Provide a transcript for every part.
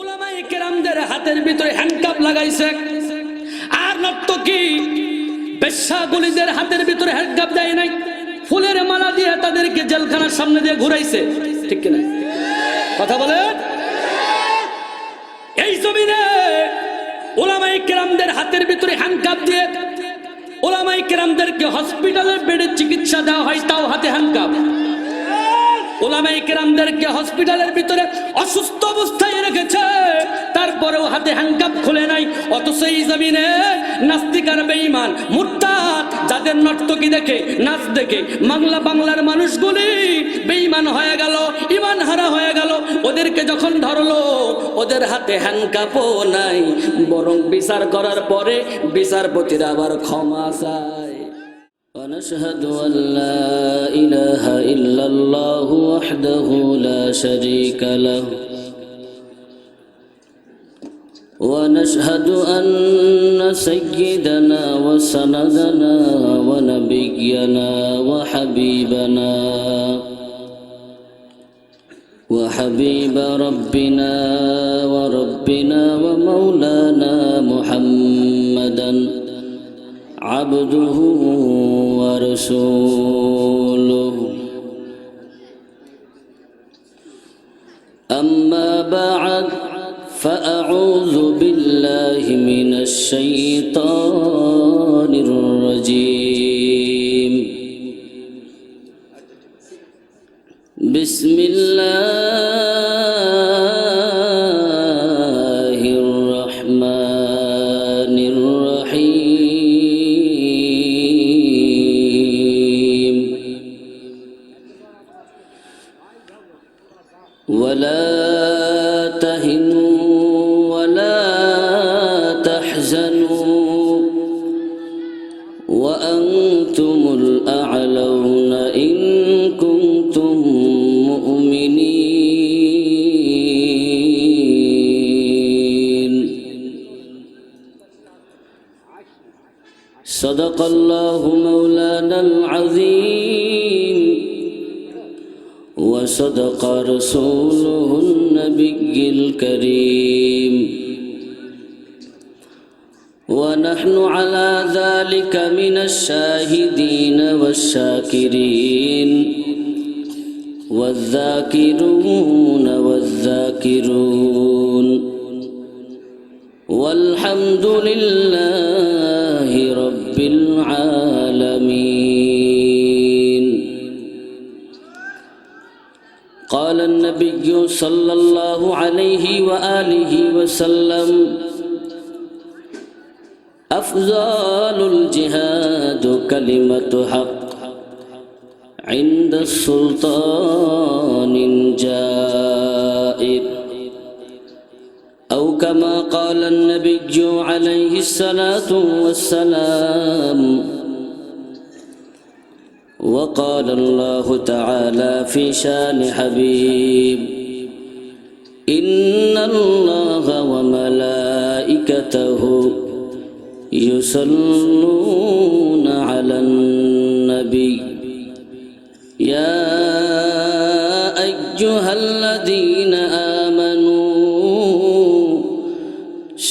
উলামায়ে কেরামদের হাতের ভিতরে হ্যান্ডকাপ লাগাইছে, আর নর্তকী বেশ্যাগুলিদের হাতের ভিতরে হ্যান্ডকাপ দেয় নাই, ফুলের মালা দিয়ে তাদেরকে জেলখানার সামনে দিয়ে ঘুরাইছে। ঠিক কিনা কথা বলে? এই জমিনে উলামায়ে কেরামদের হাতের ভিতরে হ্যান্ডকাপ দিয়ে উলামায়ে কেরামদেরকে হসপিটালের বেডে চিকিৎসা দেওয়া হয়, তাও হাতে হ্যান্ডকাপ। উলামায়ে কেরামদেরকে হসপিটালের ভিতরে অসুস্থ অবস্থায় রেখেছে, তারপরেও হাতে হ্যান্ডকাপ খুলে নাই। অথচ এই জমিনে নাস্তিক আর বেঈমান মুরতাদ যাদের নর্তকী দেখে, নাচ দেখে বাংলার মানুষগুলি বেঈমান হয়ে গেল, ঈমান হারা হয়ে গেল। ওদেরকে যখন ধরলো, ওদের হাতে হ্যান্ডকাপও নাই, বরং বিচার করার পরে বিচারপতিরা আবার ক্ষমা চায়। ونشهد أن لا إله إلا الله وحده لا شريك له ونشهد أن سيدنا وسندنا ونبينا وحبيب ربنا وربنا ومولانا محمدا عبده ورسوله أما بعد فأعوذ بالله من الشيطان الرجيم بسم الله الرحمن الرحيم ولا تهنوا ولا تحزنوا وأنتم الأعلون إن كنتم مؤمنين صدق الله مولانا العظيم وصدق رسوله النبي الكريم ونحن على ذلك من الشاهدين والشاكرين والذاكرون والحمد لله رب العالمين قال النبي صلى الله عليه وآله وسلم أفضل الجهاد كلمة حق عند السلطان جائر أو كما قال النبي عليه الصلاة والسلام وقال الله تعالى في شان حبيب إن الله وملائكته يصلون على النبي يا أيها الذين آمنوا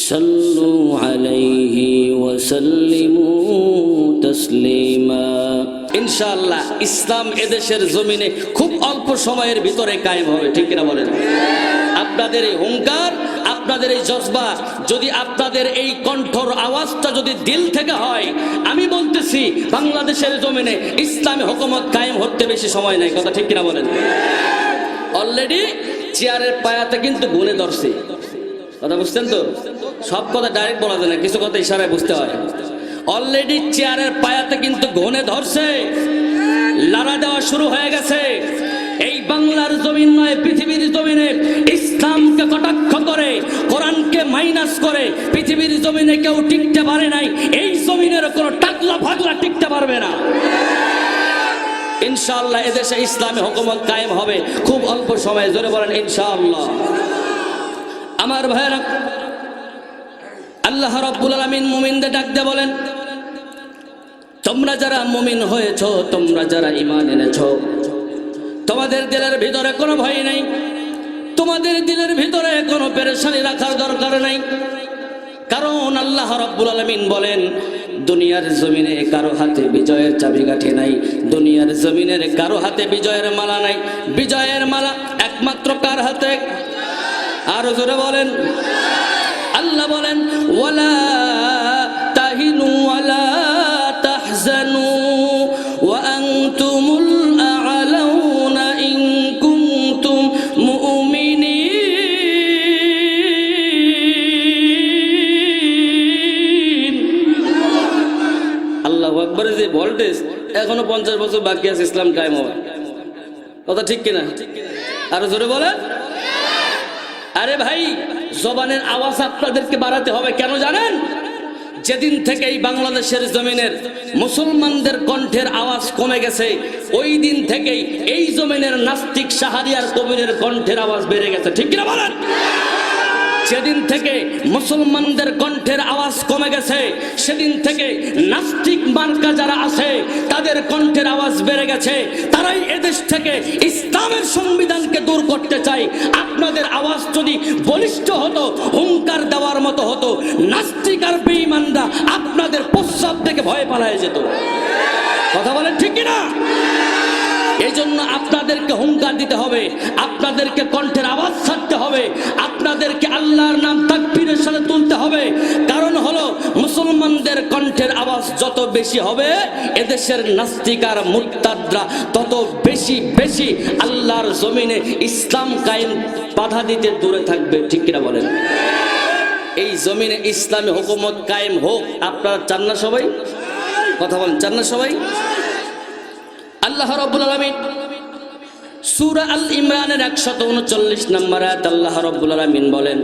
صلوا عليه وسلموا تسليما ইনশাআল্লাহ ইসলাম এদেশের জমিনে খুব অল্প সময়ের ভিতরে কায়েম হবে। ঠিক কিনা বলেন? আপনাদের এই হুঙ্কার, আপনাদের এই জজবা, যদি আপনাদের এই কণ্ঠর আওয়াজটা যদি দিল থেকে হয়, আমি বলতেছি বাংলাদেশের জমিনে ইসলামী হুকুমত কায়েম হতে বেশি সময় নাই। কথা ঠিক কিনা বলেন? অলরেডি চেয়ারের পায়াতে কিন্তু গুনে ধরছে। কথা বুঝছেন তো? সব কথা ডাইরেক্ট বলা যায় না, কিছু কথা ইশারায় বুঝতে হয়। অলরেডি চেয়ারের পায়াতে কিন্তু ঘনে ধরছে, লাড়া দেওয়া শুরু হয়ে গেছে। এই বাংলার জমিন নয়, পৃথিবীর জমিনে ইসলামকে কটাক্ষ করে, কোরআনকে মাইনাস করে পৃথিবীর জমিনে কেউ টিকতে পারে নাই। এই জমিনের কোনো টাকলা ফাকলা টিকতে পারবে না। ইনশাআল্লাহ এদেশে ইসলামী হুকুমত কায়েম হবে খুব অল্প সময়ে। জোরে বলেন ইনশাআল্লাহ। আমার ভাইরা, আল্লাহ রাব্বুল আলামিন মুমিনদের ডাক দিয়ে বলেন, তোমরা যারা মুমিন হয়েছো, তোমরা যারা ঈমান এনেছো, তোমাদের দিলের ভিতরে কোনো ভয় নাই, তোমাদের দিলের ভিতরে কোনো পেরেশানি রাখার দরকার নাই, কারণ আল্লাহ রাব্বুল আলামিন বলেন দুনিয়ার জমিনে কারো হাতে বিজয়ের চাবিকাঠি নাই, দুনিয়ার জমিনের কারো হাতে বিজয়ের মালা নাই। বিজয়ের মালা একমাত্র কার হাতে? আরো জোরে বলেন। আল্লাহ বলেন ওয়ালা তাহিনু ওয়ালা তাহজানু ওয়া আনতুমুল আ'লাউনা ইন কুনতুম মুমিনিন। আল্লাহু আকবার। যে ভোল্টেজ এখনো 50 বছর বাকি আছে ইসলাম কায়েম হওয়ার, কথা ঠিক কিনা? আরো জোরে বলেন। আরে ভাই, জবানের আওয়াজ আপনাদেরকে বাড়াতে হবে। কেন জানেন? যেদিন থেকে এই বাংলাদেশের জমিনের মুসলমানদের কণ্ঠের আওয়াজ কমে গেছে, ওই দিন থেকেই এই জমিনের নাস্তিক শাহরিয়ার কবিরের কণ্ঠের আওয়াজ বেড়ে গেছে, ঠিক কিনা বলেন? যেদিন থেকে মুসলমানদের কণ্ঠের আওয়াজ কমে গেছে, সেদিন থেকে নাস্তিক মার্কা যারা আছে তাদের কণ্ঠের আওয়াজ বেড়ে গেছে। তারাই এদেশ থেকে ইসলামের সংবিধানকে দূর করতে চায়। আপনাদের আওয়াজ যদি বলিষ্ঠ হতো, হুঙ্কার দেওয়ার মতো হতো, নাস্তিক আর বেঈমানরা আপনাদের প্রস্রাব থেকে ভয় পালায় যেত। কথা বলেন ঠিক কিনা? এই জন্য আপনাদেরকে হুঙ্কার দিতে হবে, আপনাদেরকে কণ্ঠের আওয়াজ ছাড়তে হবে, আপনাদেরকে আল্লাহর নাম তাকবীরের সাথে তুলতে হবে। কারণ হলো মুসলমানদের কণ্ঠের আওয়াজ যত বেশি হবে, এদেশের নাস্তিক আর মুরতাদরা তত বেশি বেশি আল্লাহর জমিনে ইসলাম কায়েম বাধা দিতে দূরে থাকবে, ঠিক কিনা বলেন? এই জমিনে ইসলামী হুকুমত কায়েম হোক, আপনারা চান না সবাই? কথা বলেন, চান না সবাই? আল্লাহ রাব্বুল আলামিন সূরা আল ইমরানের 139 নম্বর আয়াত আল্লাহ রাব্বুল আলামিন বলেন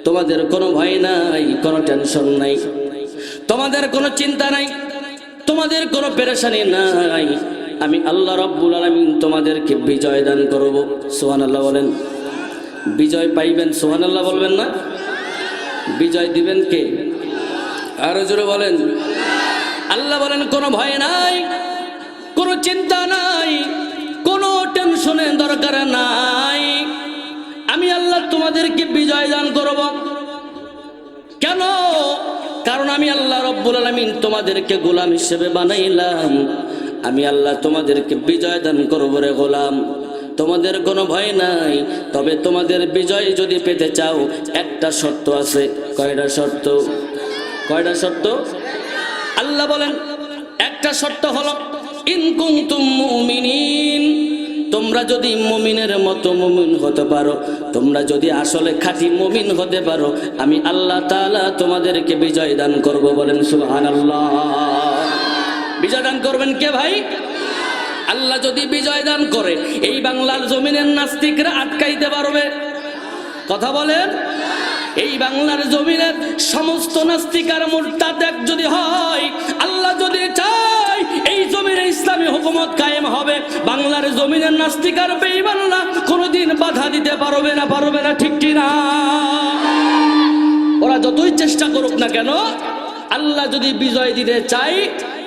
তোমাদের কোনো ভয় নাই, কোনো টেনশন নাই, তোমাদের কোনো চিন্তা নাই, তোমাদের কোনো পেরেশানি নাই। আমি আল্লাহ রাব্বুল আলামিন তোমাদেরকে বিজয় দান করব। সুবহানাল্লাহ বলেন। বিজয় পাইবেন, সুবহানাল্লাহ বলবেন না? বিজয় দিবেন কে? আরো জোরে বলেন। আল্লাহ বলেন কোনো ভয় নাই, কোনো চিন্তা নাই, কোনো টেনশনের দরকার নাই। আমি আল্লাহ তোমাদেরকে বিজয় দান করব। কেন? কারণ আমি আল্লাহ রাব্বুল আলামিন তোমাদেরকে গোলাম হিসেবে বানাইলাম। আমি আল্লাহ তোমাদেরকে বিজয় দান করব রে গোলাম। তোমাদের কোনো ভয় নাই, তবে তোমাদের বিজয় যদি পেতে চাও একটা শর্ত আছে। কয়টা শর্ত? কয়টা শর্ত? আল্লাহ বলেন একটা শর্ত হলো ইন কুনতুম মুমিনিন, তোমরা যদি মুমিনের মতো মুমিন হতে পারো, তোমরা যদি আসলে খাঁটি মুমিন হতে পারো, আমি আল্লাহ তাআলা তোমাদেরকে বিজয় দান করব। বলেন সুবহানাল্লাহ। বিজয় দান করবেন কে ভাই? আল্লাহ যদি বিজয় দান করে, এই বাংলার জমিনের নাস্তিকরা আটকাইতে পারবে? কথা বলেন। এই বাংলার জমিনের সমস্ত নাস্তিক আর মুরতাদ এক যদি হয়, আল্লাহ যদি চায় এই জমিনে ইসলামী হুকুমত কায়েম হবে, বাংলার জমিনের নাস্তিক আর বেঈমানরা কোনোদিন বাধা দিতে পারবে না, পারবে না, ঠিক কি না? ওরা যতই চেষ্টা করুক না কেন, আল্লাহ যদি বিজয় দিতে চায়,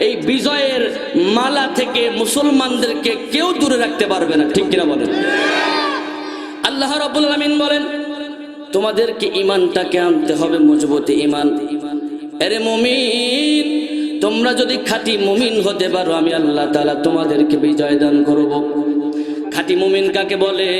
এই বিজয়ের মালা থেকে মুসলমানদেরকে কেউ দূরে রাখতে পারবে না, ঠিক কিনা বলেন? আল্লাহ রাব্বুল আলামিন বলেন তোমাদেরকে ইমানটাকে আনতে হবে, মজবুত ইমান। আরে মুমিন, তোমরা যদি খাঁটি মুমিন হতে পারো, আমি আল্লাহ তাআলা তোমাদেরকে বিজয় দান করব। খাঁটি মুমিন কাকে বলে?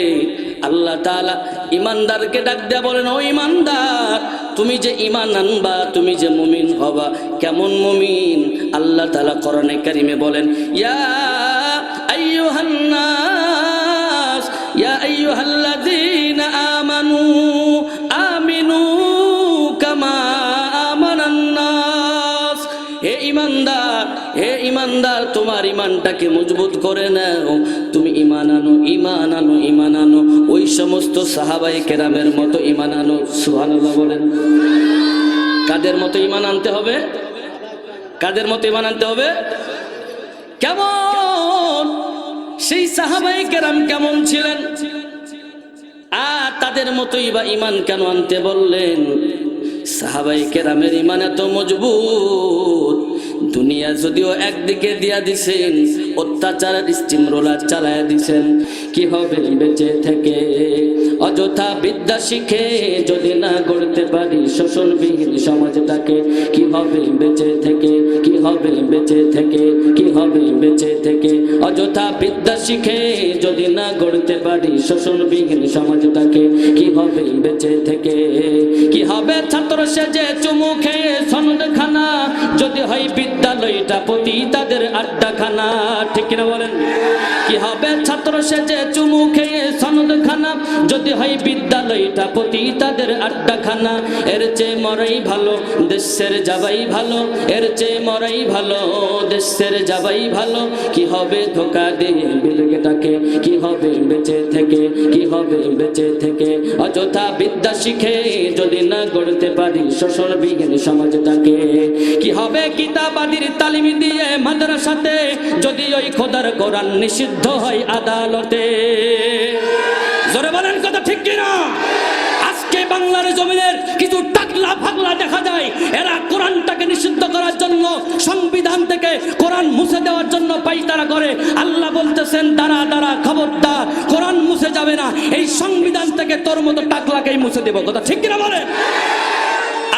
আল্লাহ তাআলা ইমানদারকে ডাক দেয়া বলেন ও ইমানদার, তুমি যে ইমান আনবা, তুমি যে মুমিন হবা, কেমন মুমিন? আল্লাহ তাআলা কোরআনে কারিমে বলেন ইয়া আইয়ুহান নাস ইয়া আইয়ুহাল্লাযীনা আমানু আমিনু কামা আমানান নাস। হে ইমানদার, হে ইমানদার, তোমার ইমানটাকে মজবুত করে নাও। তুমি ইমান আনো, ইমান আনো, ইমান আনো, ওই সমস্ত সাহাবায়ে কেরামের মতো ইমান আনো। সুবহানাল্লাহ বলেন। কাদের মতো ইমান আনতে হবে? কাদের মতো ইমান আনতে হবে? কেমন? সেই সাহাবায়ে কেরাম কেমন ছিলেন? তাদের মতোই বা ইমান কেন আনতে বললেন? সাহাবায়ে কেরামের ইমান এত মজবুত দুনিয়া যদিও একদিকে দিয়া দিছেন, অত্যাচারের স্টিম রোলার চালায়া দিছেন, কি হবে বেঁচে থেকে? অযথা বিদ্যা শিখে যদি না গড়তে পারি শোষণবিহীন সমাজটাকে, কি হবে বেঁচে থেকে? কি হবে বেঁচে থেকে? কি হবে বেঁচে থেকে? অযথা বিদ্যা শিখে যদি না গড়তে পারি শোষণবিহীন সমাজটাকে, কি হবে বেঁচে থেকে? কি হবে ছাত্র সেজে চুমু খেয়ে সনদখানা, যদি হয় বিদ্যালয়টা প্রতি তাদের আড্ডাখানা, ঠিক কিনা বলেন? কি হবে ছাত্র সেজে চুমু খেয়ে সনদখানা, যদি হয় বিদ্যালয়টা প্রতি তাদের আড্ডাখানা। এর চেয়ে মরাই ভালো দেশের যাবাই ভালো, এর চেয়ে মরাই ভালো দেশের যাবাই ভালো। কি হবে ধোকা দিয়ে বিবেকটাকে, কি হবে বেঁচে থেকে? কি হবে বেঁচে থেকে? অযথা বিদ্যা শিখে যদি না গড়তে পারি শোষণবিহীন সমাজটাকে, কি হবে কিতাবাদির তালিম দিয়ে মাদ্রাসাতে, যদি ওই খোদার কোরআন নিষিদ্ধ হয় আদালতে। জোরে বলেন কথা ঠিক কিনা? আজকে বাংলার জমিনের কিছু টাকলা ফাগলা দেখা যায়, এরা কোরআনটাকে নিষিদ্ধ করার জন্য, সংবিধান থেকে কোরআন মুছে দেওয়ার জন্য পাইতারা করে। আল্লাহ বলতেছেন দাঁড়া দাঁড়া, খবরদার, কোরআন মুছে যাবে না, এই সংবিধান থেকে তোর মতো টাকলাকেই মুছে দেব। কথা ঠিক কিনা বলেন?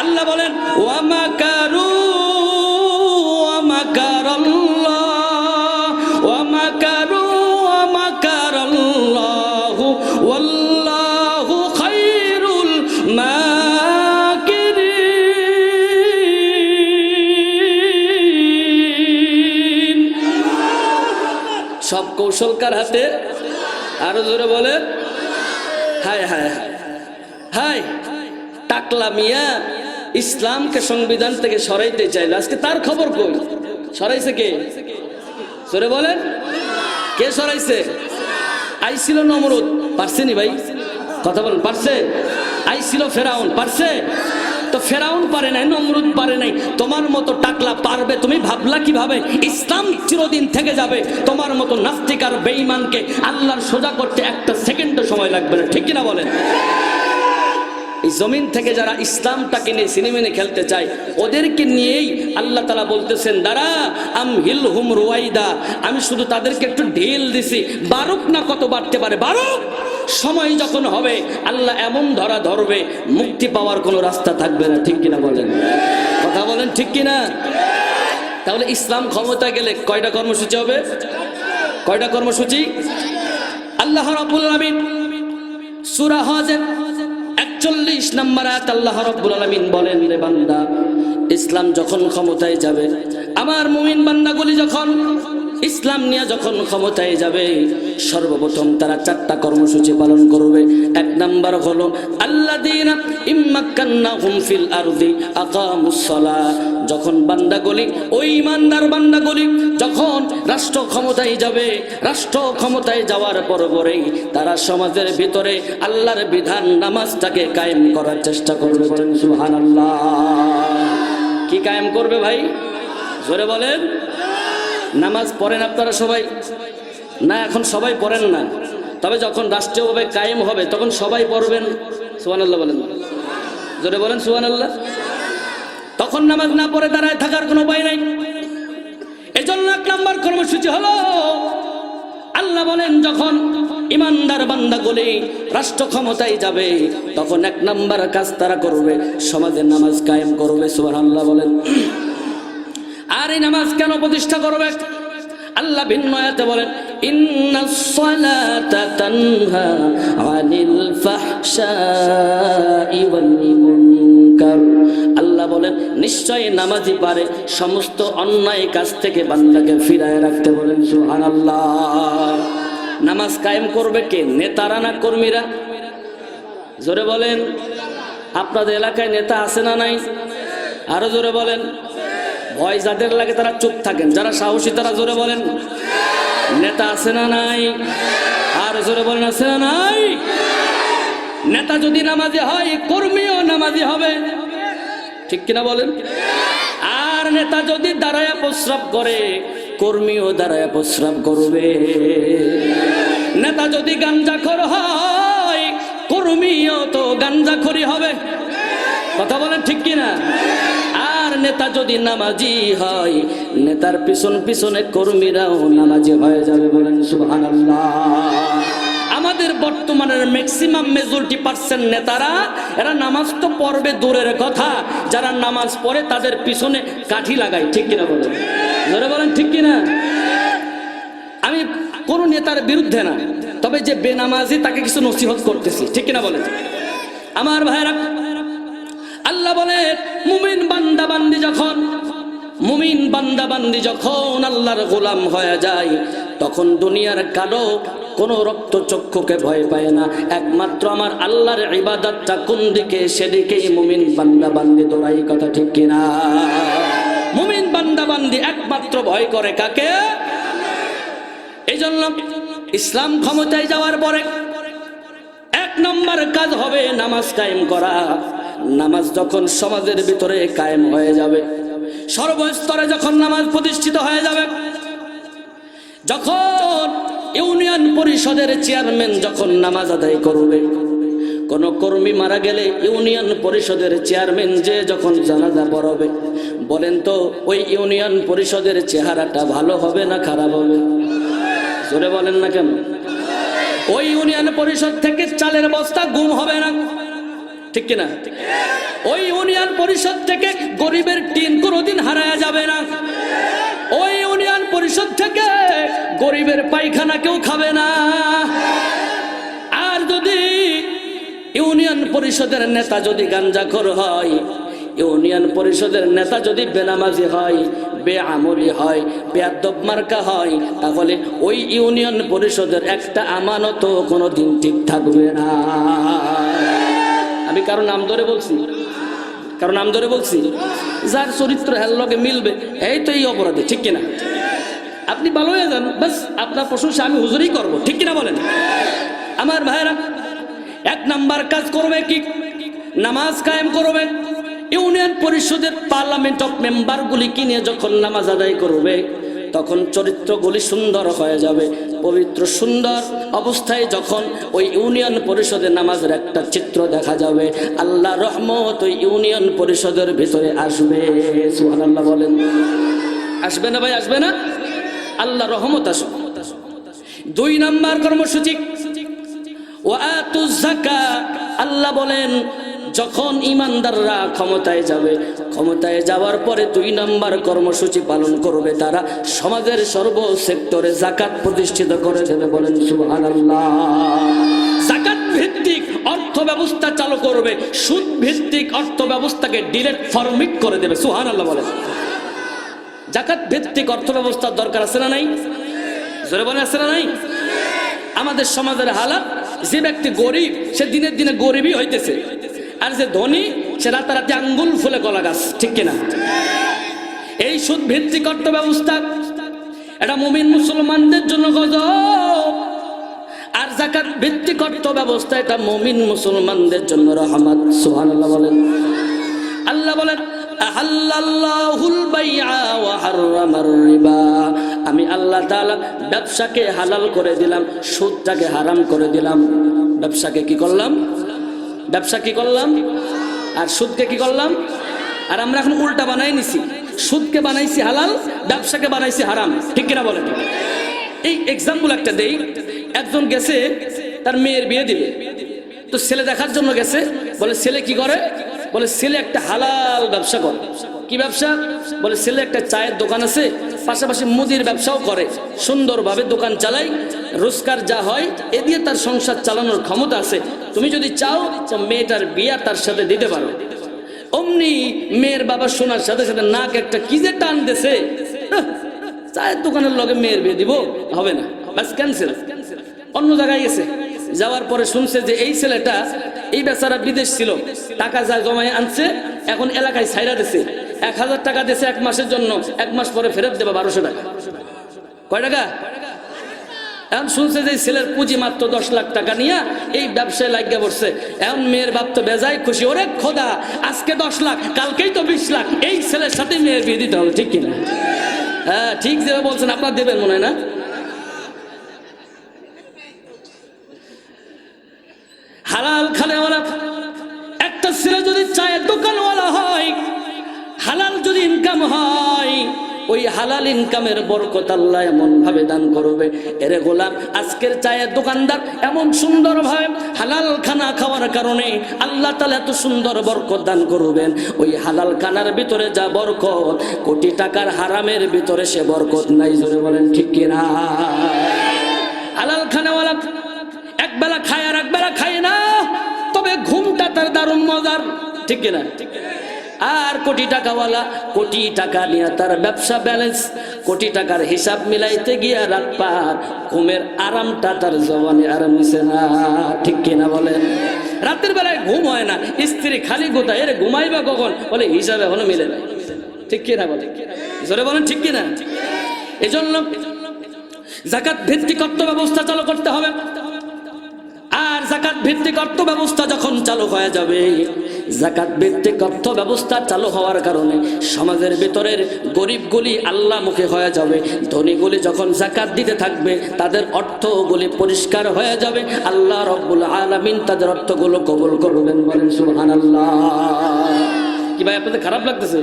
আল্লাহ বলেন ওয়া মাকারু ওয়া মাকারাল্লাহ ওয়া মাকারু ওয়া মাকারাল্লাহু ওয়াল্লাহু খায়রুল মাকিরিন। সব কৌশল কার হাতে? আরো জোরে বলেন হায় হায় হায় হায়। টাকলা মিয়া ইসলামকে সংবিধান থেকে সরাইতে চাইল, আজকে তার খবর কই? সরাইছে কে? জোরে বলেন, কে সরাইছে? আইছিল নমরুদ, পারছেনি ভাই? কথা বলেন, পারছে? আইছিল ফেরাউন, পারছে? তো ফেরাউন পারে নাই, নমরুদ পারে নাই, তোমার মতো টাকলা পারবে? তুমি ভাবলা কিভাবে ইসলাম চিরদিন থেকে যাবে? তোমার মতো নাস্তিক আর বেঈমানকে আল্লাহর সোজা করতে একটা সেকেন্ডও সময় লাগবে না, ঠিক কিনা বলেন? এই জমিন থেকে যারা ইসলামটাকে নিয়ে সিনেমিনে খেলতে চায়, ওদেরকে নিয়েই আল্লাহ তাআলা বলতেছেন দাঁড়া আমহিলহুম রুয়াইদা, আমি শুধু তাদেরকে একটু ঢিল দিছি, বারুক না কত বাড়তে পারে, বারুক। সময় যখন হবে আল্লাহ এমন ধরা ধরবে, মুক্তি পাওয়ার কোনো রাস্তা থাকবে না, ঠিক কিনা বলেন? কথা বলেন ঠিক কিনা? তাহলে ইসলাম ক্ষমতা গেলে কয়টা কর্মসূচি হবে? কয়টা কর্মসূচি? আল্লাহ রাব্বুল আলামিন সূরা হজের 41 নম্বর আয়াত আল্লাহ রাব্বুল আলামিন বলেন, রে বান্দা, ইসলাম যখন ক্ষমতায় যাবে, আমার মুমিন বান্দাগুলি যখন ইসলাম নিয়ে যখন ক্ষমতায় যাবে, সর্বপ্রথম তারা 4টা কর্মসূচি পালন করবে। 1 নাম্বার হলো আল্লাযীনা ইম্মাক্কান্নাহুম ফিল আরদি আকামুস সালাহ। যখন বান্দাগুলি, ওই ইমানদার বান্দাগুলি যখন রাষ্ট্র ক্ষমতায় যাবে, রাষ্ট্র ক্ষমতায় যাওয়ার পরেই তারা সমাজের ভিতরে আল্লাহর বিধান নামাজটাকে কায়েম করার চেষ্টা করবে। বলেন সুবহানাল্লাহ। কি কায়েম করবে ভাই? জোরে বলেন। নামাজ পড়েন আপনারা সবাই? না, এখন সবাই পড়েন না, তবে যখন রাষ্ট্রীয়ভাবে কায়েম হবে তখন সবাই পড়বেন। সুবহানাল্লাহ বলেন, জোরে বলেন সুবহানাল্লাহ। তখন নামাজ না পড়ে দাঁড়ায় থাকার কোনো উপায় নাই। এজন্য 1 নম্বর কর্মসূচি হলো, আল্লাহ বলেন যখন ইমানদার বান্দাগুলি রাষ্ট্র ক্ষমতায় যাবে, তখন 1 নম্বর কাজ তারা করবে, সমাজে নামাজ কায়েম করবে। সুবহানাল্লাহ বলেন। আর এই নামাজ কেন প্রতিষ্ঠা করবে? আল্লাহ ভিন্ন আয়াতে বলেন, ইন্নাস সালাতা তানহা আনিল ফাহশাই ওয়াল মুনকার। আল্লাহ বলেন নিশ্চয়ই নামাজি পারে সমস্ত অন্যায় কাজ থেকে বান্দাকে ফিরায় রাখতে। বলেন সুবহানাল্লাহ। নামাজ কায়েম করবে কে? নেতারা না কর্মীরা? জোরে বলেন। আপনাদের এলাকায় নেতা আছে না নাই? আরো জোরে বলেন। ভয় যাদের লাগে তারা চুপ থাকেন, যারা সাহসী তারা জোরে বলেন। নেতা আছে না নাই? আর জোরে বলেন আছে না নাই? নেতা যদি নামাজি হয়, কর্মীও নামাজি হবে, ঠিক কিনা বলেন? আর নেতা যদি দাঁড়ায় প্রস্রাব করে, কর্মীও দাঁড়ায় প্রস্রাব করবে। নেতা যদি গাঞ্জাখোর হয়, কর্মীও তো গাঞ্জাখোরি হবে। কথা বলেন ঠিক কিনা? আর নেতা যদি নামাজি হয়, নেতার পিছন পিছনে কর্মীরাও নামাজি হয়ে যাবে। বলেন সুবহানাল্লাহ। আমাদের বর্তমানের ম্যাক্সিমাম মেজরিটি পার্সেন্ট নেতারা এরা নামাজ তো পড়বে দূরের কথা, যারা নামাজ পড়ে তাদের পিছনে কাঠি লাগায়। ঠিক কিনা বলেন? জোরে বলেন ঠিক কিনা? আমি কোন নেতার বিরুদ্ধে না, তবে যে বেনামাজি তাকে কিছু নসিহত করতেছি। ঠিক কিনা বলেন? আমার ভাইরা, আল্লাহ বলে মুমিন বান্দাবান্দি যখন আল্লাহর গোলাম হয়ে যায়, তখন দুনিয়ার কালো কোন রক্তচক্ষুকে ভয় পায় না। একমাত্র আমার আল্লাহর ইবাদতটা কোন দিকে, সেদিকেই মুমিন বান্দাবান্দি দৌড়াই। কথা ঠিক কিনা? মুমিন বান্দাবান্দি একমাত্র ভয় করে কাকে? এই জন্য ইসলাম ক্ষমতায় যাওয়ার পরে এক নম্বর কাজ হবে নামাজ কায়েম করা। নামাজ যখন সমাজের ভিতরে কায়েম হয়ে যাবে, সর্বস্তরে যখন নামাজ প্রতিষ্ঠিত হয়ে যাবে, যখন ইউনিয়ন পরিষদের চেয়ারম্যান যখন নামাজ আদায় করবে, কোন কর্মী মারা গেলে ইউনিয়ন পরিষদের চেয়ারম্যান যে যখন জানাজা পড়াবে, বলেন তো ওই ইউনিয়ন পরিষদের চেহারাটা ভালো হবে না খারাপ হবে? জোরে বলেন না কেন? ওই ইউনিয়ন পরিষদ থেকে চালের বস্তা গুম হবে না? ঠিক কিনা? ওই ইউনিয়ন পরিষদ থেকে গরিবের টিন কোনোদিন হারায়া যাবে না। ওই ইউনিয়ন পরিষদ থেকে গরিবের পায়খানা কেউ খাবে না। আর যদি ইউনিয়ন পরিষদের নেতা যদি গাঞ্জাখোর হয়, ইউনিয়ন পরিষদের নেতা যদি বেনামাজি হয়, বেআমলি হয়, বেয়াদব মার্কা হয়, তাহলে ওই ইউনিয়ন পরিষদের একটা আমানতও কোনোদিন ঠিক থাকবে না। আমি কারো নাম ধরে বলছি, যার চরিত্র হের লগে মিলবে এই তো এই অপরাধে। ঠিক কিনা? আপনি ভালো হয়ে যান, বাস আপনার প্রশংসা আমি হুজুরই করবো। ঠিক কিনা বলেন? আমার ভাইরা, এক নাম্বার কাজ করবে কি? নামাজ কায়েম করবে। ইউনিয়ন পরিষদের পার্লামেন্ট অফ মেম্বারগুলিকে নিয়ে যখন নামাজ আদায় করবে, তখন চরিত্রগুলি সুন্দর হয়ে যাবে। পবিত্র সুন্দর অবস্থায় যখন ওই ইউনিয়ন পরিষদের নামাজের একটা চিত্র দেখা যাবে, আল্লাহ রহমত ওই ইউনিয়ন পরিষদের ভিতরে আসবে। সুবহানাল্লাহ বলেন। আসবে না ভাই? আসবে না? আল্লাহ রহমত আসবে। দুই নাম্বার কর্মসূচি ওয়াতুজ যাকাত। আল্লাহ বলেন যখন ইমানদাররা ক্ষমতায় যাবে, ক্ষমতায় যাওয়ার পরে দুই নম্বর কর্মসূচি পালন করবে, তারা সমাজের সর্ব সেক্টরে যাকাত প্রতিষ্ঠিত করে দেবে। বলেন সুবহানাল্লাহ। যাকাত ভিত্তিক অর্থ ব্যবস্থা চালু করবে, সুদ ভিত্তিক অর্থ ব্যবস্থাকে ডিরেক্ট ফরমিট করে দেবে। সুবহানাল্লাহ বলেন। যাকাত ভিত্তিক অর্থ ব্যবস্থার দরকার আছে না নাই? জোরে বলেন আছে না নাই? আমাদের সমাজের হালাত, যে ব্যক্তি গরিব সে দিনের দিনে গরিবই হইতেছে, আর যে ধনী সে রাতারাতি আঙ্গুল ফুলে কলা গাছ। ঠিক কিনা? এই সুদ ভিত্তিক অর্থ ব্যবস্থা এটা মুমিন মুসলমানদের জন্য গজব, আর যাকাত ভিত্তিক অর্থ ব্যবস্থা এটা মুমিন মুসলমানদের জন্য রহমত। সুবহানাল্লাহ বলেন। আল্লাহ বলেন আহাল্লাল্লাহুল বাইআ ওয়া হাররামার রিবা। আমি আল্লাহ তাআলা ব্যবসাকে হালাল করে দিলাম, সুদটাকে হারাম করে দিলাম। ব্যবসাকে কি করলাম? আর সুদকে কি করলাম? আর আমরা এখন উল্টা বানাই নিছি, সুদকে বানাইছি হালাল, ব্যবসাকে বানাইছি হারাম। ঠিক কিনা বলেন? এই এক্সাম্পল একটা দেই। একজন গেছে তার মেয়ের বিয়ে দিবে, তো ছেলে দেখার জন্য গেছে। বলে ছেলে কি করে? বলে ছেলে একটা হালাল ব্যবসা করে। কি ব্যবসা? বলে ছেলে একটা চায়ের দোকান আছে, পাশাপাশি মুদির ব্যবসাও করে, সুন্দরভাবে দোকান চালাই, রোজগার যা হয় এ দিয়ে তার সংসার চালানোর ক্ষমতা আছে। তুমি যদি চাও তো মেয়েটার বিয়ে তার সাথে দিতে পারো। অমনি মেয়ের বাবা শোনার সাথে সাথে নাক একটা কি যে টান দিছে, চায়ের দোকানের লগে মেয়ের বিয়ে দিব হবে না, বাস ক্যান্সেল। অন্য জায়গায় গেছে, যাওয়ার পরে শুনছে যে এই ছেলেটা, এই বেচারা বিদেশ ছিল, টাকা যা জমায় আনছে, এখন এলাকায় ছাইরা দিছে। 1000 টাকা দিয়েছে 1 মাসের জন্য, 1 মাস পরে ফেরত দেবে 1200 টাকা। কয় টাকা? এখন শুনছে যে ছেলের পুঁজি মাত্র 10 লাখ টাকা নিয়ে এই ব্যবসায় লাগিয়ে পড়ছে। এখন মেয়ের বাপ তো বেজায় খুশি, ওরে খোদা আজকে 10 লাখ, কালকেই তো 20 লাখ, এই ছেলের সাথে মেয়ের বিয়ে দিতে হবে। ঠিক কিনা? হ্যাঁ ঠিক যেভাবে বলছেন, আপনার দেবেন মনে হয় না? হালাল খানেওয়ালা একটা ছেলে যদি চায়ের দোকানওয়ালা হয়, হালাল যদি ইনকাম হয়, ওই হালাল ইনকামের বরকত আল্লাহ এমন ভাবে দান করবে। এরে গোলাম, আজকের চায়ের দোকানদার এমন সুন্দর ভাবে হালাল খানা খাওয়ার কারণে আল্লাহ তাআলা এত সুন্দর বরকত দান করবেন। ওই হালাল খানার ভিতরে যা বরকত, কোটি টাকার হারামের ভিতরে সে বরকত নাই। জোরে বলেন ঠিক কিনা? হালাল খানাওয়ালা একবেলা খায় আর একবেলা খায় না, তবে ঘুমটা তার দারুণ মজার, ঠিক কিনা? আর কোটি টাকাওয়ালা কোটি টাকা নিয়ে তার ব্যবসা ব্যালেন্স, কোটি টাকার হিসাব মিলাইতে গিয়া রাত পার, ঘুমের আরামটা তার জবানে আরাম হইছে না, ঠিক কিনা বলেন? রাতের বেলায় ঘুম হয় না, স্ত্রী খালি গোতায়, এর ঘুমাইবা কখন? বলে হিসাব এখনো মিলে না, ঠিক কিনা বলে? জোরে বলেন ঠিক কিনা? এজন্য যাকাত ভিত্তিক অর্থ ব্যবস্থা চালু করতে হবে। আর যাকাত ভিত্তিক অর্থ ব্যবস্থা যখন চালু হয়ে যাবে, যাকাত ভিত্তিক অর্থ ব্যবস্থা চালু হওয়ার কারণে সমাজের ভিতরের গরিবগুলি আল্লাহমুখী হয়ে যাবে। ধনীগুলি যখন যাকাত দিতে থাকবে, তাদের অর্থগুলি পরিষ্কার হয়ে যাবে। আল্লাহ রাব্বুল আলামিন তাদের অর্থগুলো কবুল করবেন। বলেন সুবহানাল্লাহ। কি ভাই, আপনাদের খারাপ লাগতেছে?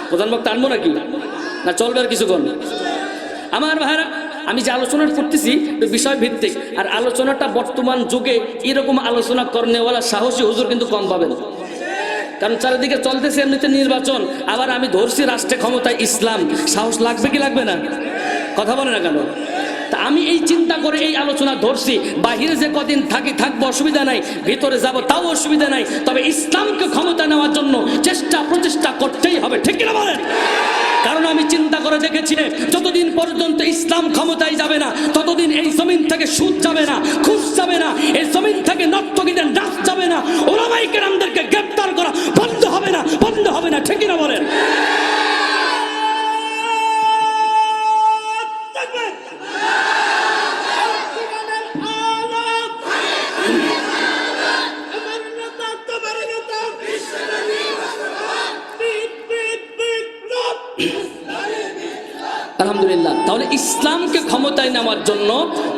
প্রধান বক্তা আনবো নাকি, না চলবে আর কিছুক্ষণ? আমার ভাইরা, আমি যে আলোচনা করতেছি বিষয় ভিত্তিক, আর আলোচনাটা বর্তমান যুগে এরকম আলোচনা করনেওয়ালা সাহসী হুজুর কিন্তু কম পাবেন। কারণ চারিদিকে চলতেছে এমনিতে নির্বাচন, আবার আমি ধরছি রাষ্ট্রে ক্ষমতায় ইসলাম, সাহস লাগবে কি লাগবে না? কথা বলে না কেন? তা আমি এই চিন্তা করে এই আলোচনা ধরছি, বাহিরে যে কদিন থাকবো অসুবিধা নাই, ভিতরে যাব তাও অসুবিধা নাই, তবে ইসলামকে ক্ষমতা নেওয়ার জন্য প্রচেষ্টা করতেই হবে, ঠিক কিনা বলেন? কারণ আমি চিন্তা করে দেখেছি, যতদিন পর্যন্ত ইসলাম ক্ষমতায় যাবে না, ততদিন এই জমিন থেকে সুদ যাবে না, ঘুষ যাবে না, এই জমিন থেকে নর্তকীদের নাচ যাবে না, ওলামায়ে কেরামদেরকে গ্রেফতার করা বন্ধ হবে না, বন্ধ হবে না, ঠিক কিনা বলেন? আলহামদুলিল্লাহ। তাহলে ইসলামকে ক্ষমতায় নেওয়ার জন্য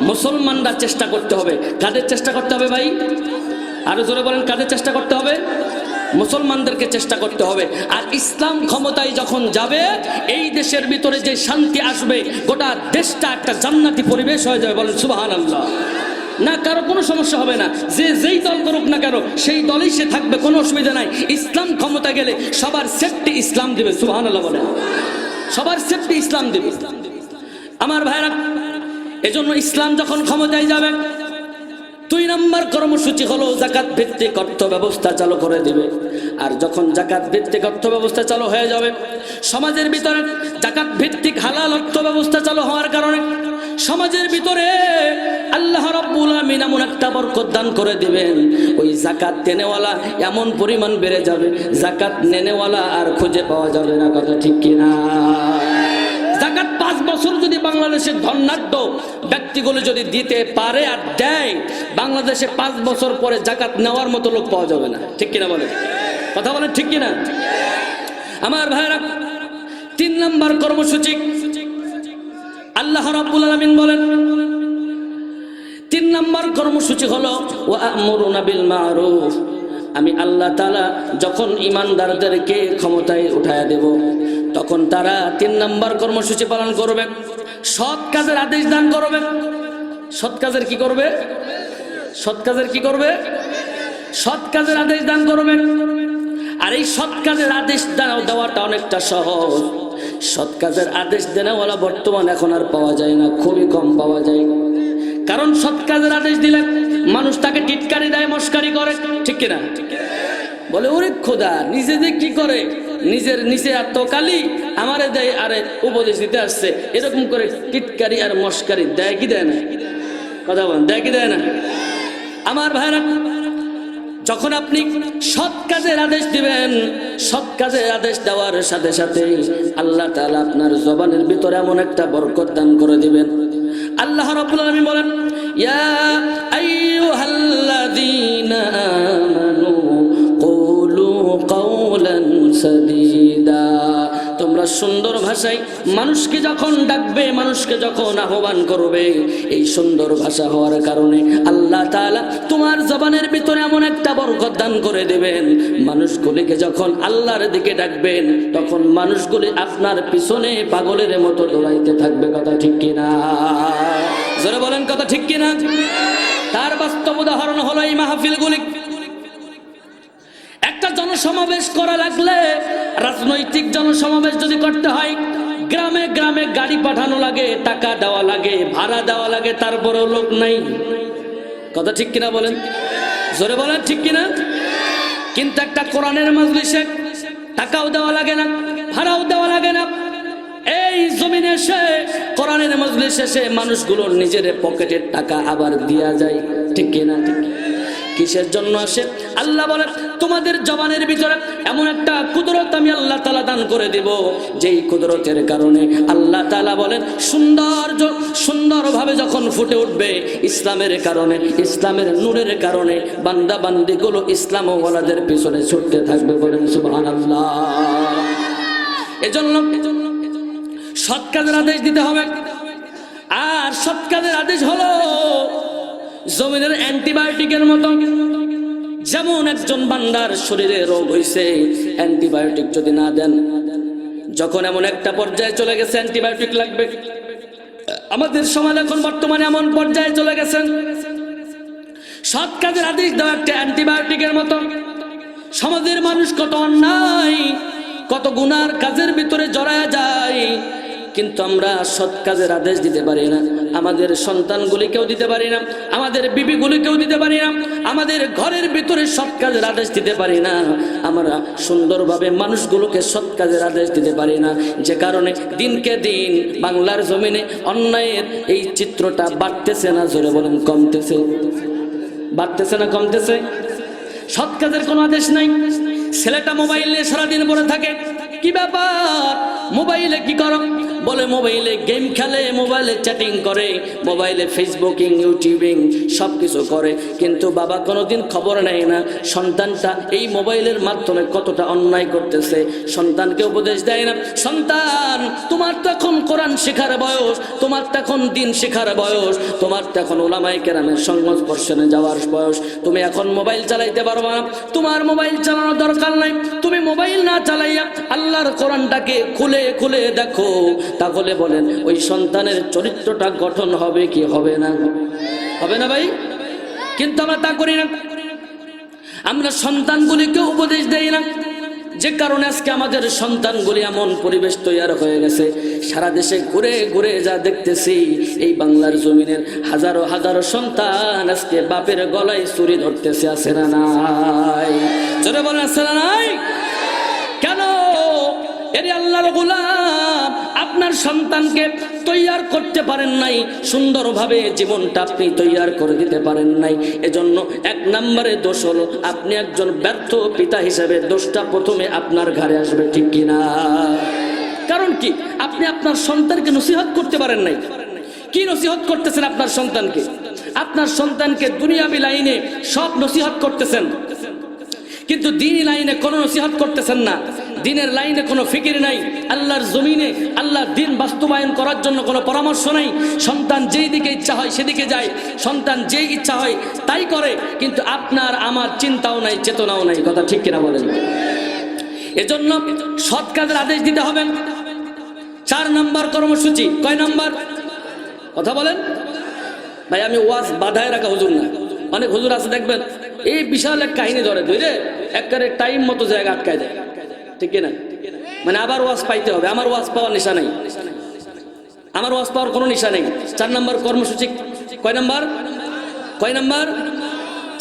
মুসলমানরা চেষ্টা করতে হবে। কাদের চেষ্টা করতে হবে ভাই? আরো জোরে বলেন, কাদের চেষ্টা করতে হবে? মুসলমানদেরকে চেষ্টা করতে হবে। আর ইসলাম ক্ষমতায় যখন যাবে, এই দেশের ভিতরে যে শান্তি আসবে, গোটা দেশটা একটা জান্নাতি পরিবেশ হয়ে যাবে। বলেন সুবহানাল্লাহ। না কারো কোনো সমস্যা হবে না, যে যেই দল করুক না কেন সেই দলেই সে থাকবে, কোনো অসুবিধা নাই। ইসলাম ক্ষমতা গেলে সবার সেফটি ইসলাম দিবে। সুবহানাল্লাহ বলেন। সবার সেফটি ইসলাম দেবে। আমার ভাইরা, এজন্য ইসলাম যখন ক্ষমতায় যাবে, 2 নম্বর কর্মসূচি হলো যাকাত ভিত্তিক অর্থ ব্যবস্থা চালু করে দিবে। আর যখন যাকাত ভিত্তিক অর্থ ব্যবস্থা চালু হয়ে যাবে, সমাজের ভিতরে যাকাত ভিত্তিক হালাল অর্থ ব্যবস্থা চালু হওয়ার কারণে সমাজের ভিতরে আল্লাহ রাব্বুল আমিন এমন একটা বরকত দান করে দিবেন, ওই যাকাত দেনেওয়ালা এমন পরিমাণ বেড়ে যাবে, যাকাত নেনেওয়ালা আর খুঁজে পাওয়া যাবে না। কথা ঠিক কিনা? যাকাত 5 বছর যদি বাংলাদেশের ধনাঢ্য ব্যক্তিগুলো যদি দিতে পারে আর দেয়, বাংলাদেশে 5 বছর পরে যাকাত নেওয়ার মতো লোক পাওয়া যাবে না, ঠিক কিনা বলে? কথা বলেন ঠিক কিনা? আমার ভাইরা, 3 নম্বর কর্মসূচি আল্লাহ রাব্বুল আলামিন বলেন, 3 নম্বর কর্মসূচি হলো ওয়া আমরুনা বিল মারুফ। আমি আল্লাহ তাআলা যখন ইমানদারদেরকে ক্ষমতায় উঠায়া দেব, তখন তারা 3 নম্বর কর্মসূচি পালন করবে, সৎ কাজের আদেশ দান করবে। সৎ কাজের কি করবে? সৎ কাজের কি করবে? সৎ কাজের আদেশ দান করবে। আর এই সৎ কাজের আদেশ দেওয়াটা অনেকটা সহজ। সৎ কাজের আদেশ দেওয়ালা বর্তমান এখন আর পাওয়া যায় না, খুবই কম পাওয়া যায়। কারণ সৎ কাজের আদেশ দিলে মানুষ তাকে টিটকারি দেয়, মস্কারি করে, ঠিক কিনা? বলে ওরে খোদা, নিজে যে কি করে, নিজের নিচে এত কালি আমারে দেয়, আরে উপদেশ দিতে আসছে, এরকম করে টিটকারি আর মস্কারি দেয় কি দেয় না? কথা বলেন, দেয় কি দেয় না? আমার ভাইরা, যখন আপনি সৎ কাজের আদেশ দিবেন, সৎ কাজের আদেশ দেওয়ার সাথে সাথে আল্লাহ তাআলা আপনার জবানের ভিতরে এমন একটা বরকত দান করে দিবেন। আল্লাহ রাব্বুল আলামিন বলেন, ইয়া আইয়ুহাল্লাযীনা আমানু কুলু কাওলান সাদীদা। তোমরা তোমার সুন্দর ভাষায় মানুষকে যখন ডাকবে, মানুষকে যখন আহ্বান করবে, এই সুন্দর ভাষা হওয়ার কারণে আল্লাহ তাআলা তোমার জবানের ভিতরে এমন একটা বরকত দান করে দেবেন, মানুষগুলিকে যখন আল্লাহর দিকে ডাকবেন তখন মানুষগুলি আপনার পিছনে পাগলের মতো দৌড়াইতে থাকবে। কথা ঠিক কিনা? জোরে বলেন কথা ঠিক কিনা? তার বাস্তব উদাহরণ হলো এই মাহফিলগুলি। একটা জনসমাবেশ করা লাগলে, রাজনৈতিক জনসমাবেশ যদি করতে হয়, গ্রামে গ্রামে গাড়ি পাঠানো লাগে, টাকা দেওয়া লাগে, ভাড়া দেওয়া লাগে, তারপরেও লোক নাই। কথা ঠিক কিনা বলেন? জোরে বলেন ঠিক কিনা? কিন্তু একটা কোরআনের মাজলিসে টাকাও দেওয়া লাগে না, ভাড়াও দেওয়া লাগে না। এই জমিনে এসে কোরআনের মজলিস এসে মানুষগুলোর নিজের পকেটের টাকা আবার দেয়া যায়। ঠিক কিনা? কিসের জন্য আসে? আল্লাহ বলেন তোমাদের জবানের ভিতরে এমন একটা কুদরত আমি আল্লাহ তাআলা দান করে দেব, যেই কুদরতের কারণে আল্লাহ তাআলা বলেন সুন্দরভাবে যখন ফুটে উঠবে ইসলামের কারণে, ইসলামের নূরের কারণে বান্দা বান্দিগুলো ইসলাম ওয়ালাদের পিছনে ছুটতে থাকবে। বলেন সুবহানাল্লাহ। এজন্য সৎ কাজের আদেশ দিতে হবে। আর সৎ কাজের আদেশ হলো জমিনের অ্যান্টিবায়োটিকের মতো। যেমন একজন বান্দার শরীরে রোগ হয়েছে, অ্যান্টিবায়োটিক যদি না দেন, যখন এমন একটা পর্যায়ে চলে গেছে অ্যান্টিবায়োটিক লাগবে। আমাদের সমাজ এখন বর্তমানে এমন পর্যায়ে চলে গেছে, সৎ কাজের আদেশ দেওয়া একটা অ্যান্টিবায়োটিকের মতো। সমাজের মানুষ কত অন্যায়, কত গুনার কাজের ভিতরে জড়ায় যায়, কিন্তু আমরা সৎ কাজের আদেশ দিতে পারি না। আমাদের সন্তানগুলিকেও দিতে পারি না, আমাদের বিবিগুলিকেও দিতে পারি না, আমাদের ঘরের ভিতরে সৎ কাজের আদেশ দিতে পারি না। আমরা সুন্দরভাবে মানুষগুলোকে সৎ কাজের আদেশ দিতে পারি না, যে কারণে দিনকে দিন বাংলার জমিনে অন্যায়ের এই চিত্রটা বাড়তেছে না? জোরে বলেন কমতেছে? বাড়তেছে না কমতেছে? সৎ কাজের কোনো আদেশ নাই। ছেলেটা মোবাইল নিয়ে সারাদিন পড়ে থাকে। কি ব্যাপার, মোবাইলে কি করো? বলে মোবাইলে গেম খেলে, মোবাইলে চ্যাটিং করে, মোবাইলে ফেসবুকিং, ইউটিউবিং সব কিছু করে, কিন্তু বাবা কোনোদিন খবর নেয় না সন্তানটা এই মোবাইলের মাধ্যমে কতটা অন্যায় করতেছে। সন্তানকে উপদেশ দেয় না, সন্তান তোমার তো এখন কোরআন শেখার বয়স, তোমার তো এখন দিন শেখার বয়স, তোমার তো এখন উলামায়ে কেরামের সংস্পর্শে যাওয়ার বয়স, তুমি এখন মোবাইল চালাইতে পারবে না, তোমার মোবাইল চালানোর দরকার নাই। তুমি মোবাইল না চালাইয়া আল্লাহর কোরআনটাকে খুলে খুলে দেখো, তাহলে বলেন ওই সন্তানের চরিত্রটা গঠন হবে কি হবে না? হবে না ভাই? কিন্তু আমরা তা করি না। আমরা সন্তানগুলিকে উপদেশ দেই না, যে কারণে আজকে আমাদের সন্তানগুলি এমন পরিবেশ তৈরি হয়ে গেছে। সারা দেশে ঘুরে ঘুরে যা দেখতেছি, এই বাংলার জমিনের হাজারো হাজারো সন্তান আজকে বাপের গলায় ছুরি ধরতেছে। আছে না নাই? জোরে বলেন আছে না নাই? কেন? এর আল্লাহর গোলাম, আপনার সন্তানকে তৈয়ার করতে পারেন নাই, সুন্দরভাবে জীবনটা আপনি তৈয়ার করে দিতে পারেন নাই। এজন্য এক নম্বরে দোষ হলো আপনি একজন ব্যর্থ পিতা হিসেবে দোষটা প্রথমে আপনার ঘাড়ে আসবে। ঠিক কিনা? কারণ কি? আপনি আপনার সন্তানকে নসিহত করতে পারেন নাই। কি নসিহত করতেছেন আপনার সন্তানকে? আপনার সন্তানকে দুনিয়াবি লাইনে সব নসিহত করতেছেন, কিন্তু দ্বীনি লাইনে কোনো নসিহত করতেছেন না। দিনের লাইনে কোনো ফিকির নাই, আল্লাহর জমিনে আল্লাহর দিন বাস্তবায়ন করার জন্য কোনো পরামর্শ নাই। সন্তান যেই দিকে ইচ্ছা হয় সেদিকে যায়, সন্তান যেই ইচ্ছা হয় তাই করে, কিন্তু আপনার আমার চিন্তাও নাই, চেতনাও নাই। কথা ঠিক কিনা বলেন? এজন্য সৎ কাজের আদেশ দিতে হবে। 4 নম্বর কর্মসূচি। কয় নম্বর? কথা বলেন ভাই। আমি ওয়াজ বাধায় রাখা হুজুর না। অনেক হুজুর আছে দেখবেন এই বিশাল এক কাহিনী ধরে ধরে একবারে টাইম মতো জায়গা আটকায় দেয়। ঠিক না? মানে আবার ওয়াজ পাইতে হবে। আমার ওয়াজ পাওয়ার নিশা নাই, আমার ওয়াজ পাওয়ার কোনো নিশা নেই। 4 নম্বর কর্মসূচি। কয় নম্বর? কয় নম্বর?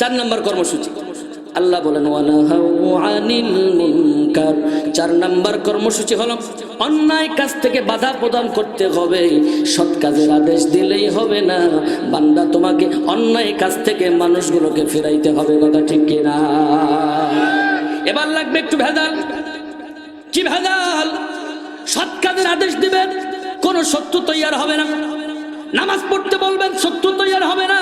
4 নম্বর কর্মসূচি। আল্লাহ বলেন ওয়ানাহাউ আনিল মুনকার। 4 নম্বর কর্মসূচি হলো অন্যায় কাজ থেকে বাধা প্রদান করতে হবে। সৎ কাজের আদেশ দিলেই হবে না, বান্দা তোমাকে অন্যায় কাজ থেকে মানুষগুলোকে ফিরাইতে হবে। কথা ঠিক কিনা? এবার লাগবে একটু ভেজাল। কি ভেজাল? সৎ কাজের আদেশ দিবেন, কোন শত্রু তৈয়ার হবে না। নামাজ পড়তে বলবেন, শত্রু তৈয়ার হবে না।